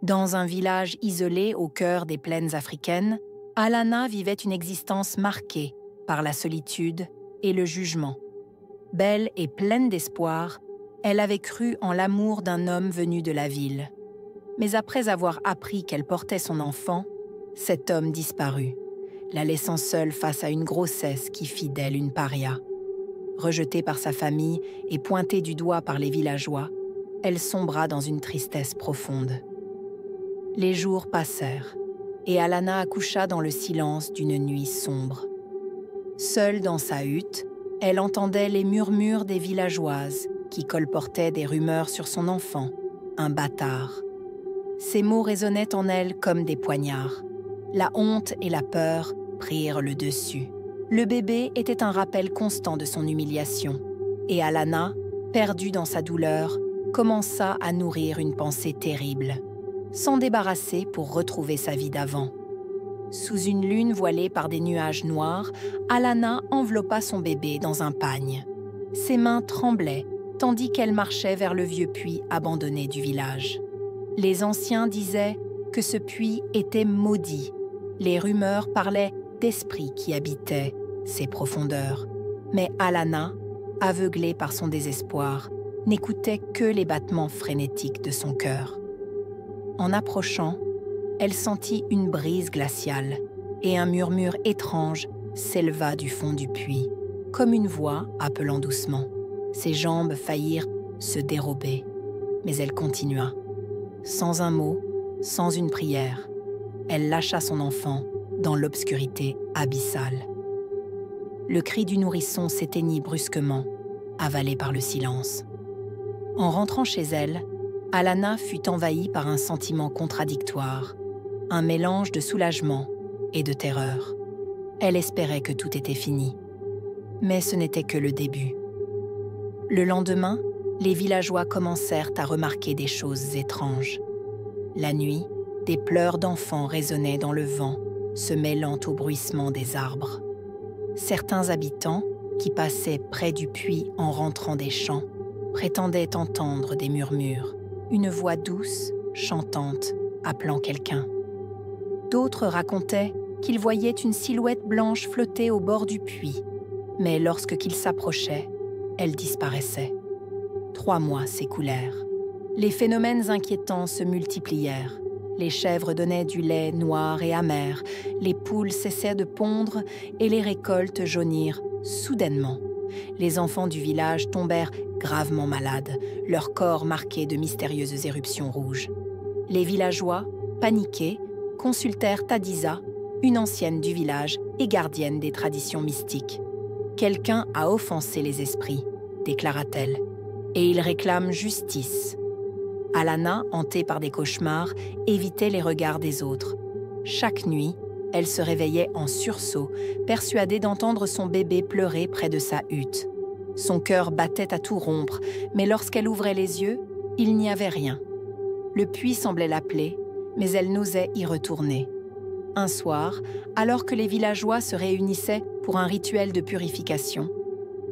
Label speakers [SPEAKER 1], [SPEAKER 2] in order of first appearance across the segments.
[SPEAKER 1] Dans un village isolé au cœur des plaines africaines, Alana vivait une existence marquée par la solitude et le jugement. Belle et pleine d'espoir, elle avait cru en l'amour d'un homme venu de la ville. Mais après avoir appris qu'elle portait son enfant, cet homme disparut, la laissant seule face à une grossesse qui fit d'elle une paria. Rejetée par sa famille et pointée du doigt par les villageois, elle sombra dans une tristesse profonde. Les jours passèrent, et Alana accoucha dans le silence d'une nuit sombre. Seule dans sa hutte, elle entendait les murmures des villageoises qui colportaient des rumeurs sur son enfant, un bâtard. Ces mots résonnaient en elle comme des poignards. La honte et la peur prirent le dessus. Le bébé était un rappel constant de son humiliation, et Alana, perdue dans sa douleur, commença à nourrir une pensée terrible, s'en débarrasser pour retrouver sa vie d'avant. Sous une lune voilée par des nuages noirs, Alana enveloppa son bébé dans un pagne. Ses mains tremblaient, tandis qu'elle marchait vers le vieux puits abandonné du village. Les anciens disaient que ce puits était maudit. Les rumeurs parlaient d'esprits qui habitaient ses profondeurs. Mais Alana, aveuglée par son désespoir, n'écoutait que les battements frénétiques de son cœur. En approchant, elle sentit une brise glaciale et un murmure étrange s'éleva du fond du puits, comme une voix appelant doucement. Ses jambes faillirent se dérober, mais elle continua. Sans un mot, sans une prière, elle lâcha son enfant dans l'obscurité abyssale. Le cri du nourrisson s'éteignit brusquement, avalé par le silence. En rentrant chez elle, Alana fut envahie par un sentiment contradictoire, un mélange de soulagement et de terreur. Elle espérait que tout était fini. Mais ce n'était que le début. Le lendemain, les villageois commencèrent à remarquer des choses étranges. La nuit, des pleurs d'enfants résonnaient dans le vent, se mêlant au bruissement des arbres. Certains habitants, qui passaient près du puits en rentrant des champs, prétendaient entendre des murmures, une voix douce, chantante, appelant quelqu'un. D'autres racontaient qu'ils voyaient une silhouette blanche flotter au bord du puits, mais lorsqu'ils s'approchaient, elle disparaissait. 3 mois s'écoulèrent. Les phénomènes inquiétants se multiplièrent. Les chèvres donnaient du lait noir et amer, les poules cessaient de pondre et les récoltes jaunirent soudainement. Les enfants du village tombèrent gravement malades, leur corps marqués de mystérieuses éruptions rouges. Les villageois, paniqués, consultèrent Tadisa, une ancienne du village et gardienne des traditions mystiques. « Quelqu'un a offensé les esprits », déclara-t-elle, « et il réclame justice. » Alana, hantée par des cauchemars, évitait les regards des autres. Chaque nuit, elle se réveillait en sursaut, persuadée d'entendre son bébé pleurer près de sa hutte. Son cœur battait à tout rompre, mais lorsqu'elle ouvrait les yeux, il n'y avait rien. Le puits semblait l'appeler, mais elle n'osait y retourner. Un soir, alors que les villageois se réunissaient pour un rituel de purification,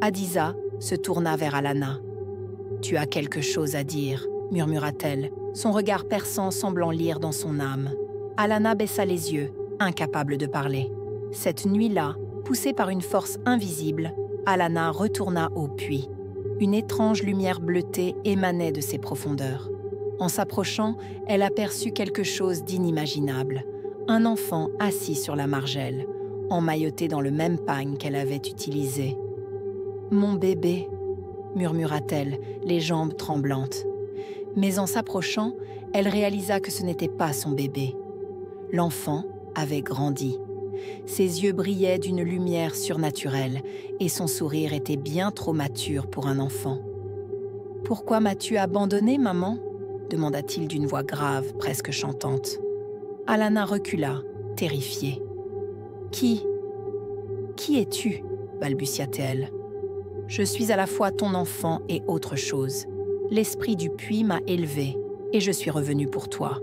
[SPEAKER 1] Adisa se tourna vers Alana. « Tu as quelque chose à dire », murmura-t-elle, son regard perçant semblant lire dans son âme. Alana baissa les yeux, incapable de parler. Cette nuit-là, poussée par une force invisible, Alana retourna au puits. Une étrange lumière bleutée émanait de ses profondeurs. En s'approchant, elle aperçut quelque chose d'inimaginable. Un enfant assis sur la margelle, emmailloté dans le même pagne qu'elle avait utilisé. « Mon bébé », murmura-t-elle, les jambes tremblantes. Mais en s'approchant, elle réalisa que ce n'était pas son bébé. L'enfant avait grandi. Ses yeux brillaient d'une lumière surnaturelle et son sourire était bien trop mature pour un enfant. « Pourquoi m'as-tu abandonnée, maman ?» demanda-t-il d'une voix grave, presque chantante. Alana recula, terrifiée. « Qui es-tu » balbutia-t-elle. « Je suis à la fois ton enfant et autre chose. L'esprit du puits m'a élevée et je suis revenue pour toi. »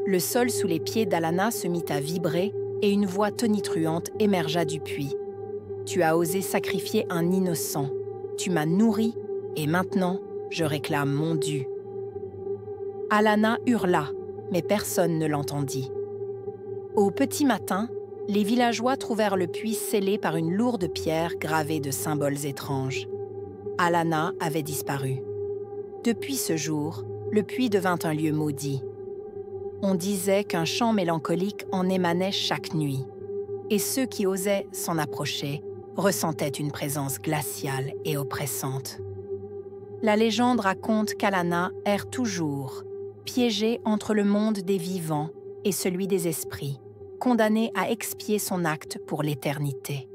[SPEAKER 1] Le sol sous les pieds d'Alana se mit à vibrer et une voix tonitruante émergea du puits. « Tu as osé sacrifier un innocent. Tu m'as nourri et maintenant, je réclame mon dû. » Alana hurla, mais personne ne l'entendit. Au petit matin, les villageois trouvèrent le puits scellé par une lourde pierre gravée de symboles étranges. Alana avait disparu. Depuis ce jour, le puits devint un lieu maudit. On disait qu'un chant mélancolique en émanait chaque nuit, et ceux qui osaient s'en approcher ressentaient une présence glaciale et oppressante. La légende raconte qu'Alana erre toujours, piégée entre le monde des vivants et celui des esprits, condamnée à expier son acte pour l'éternité.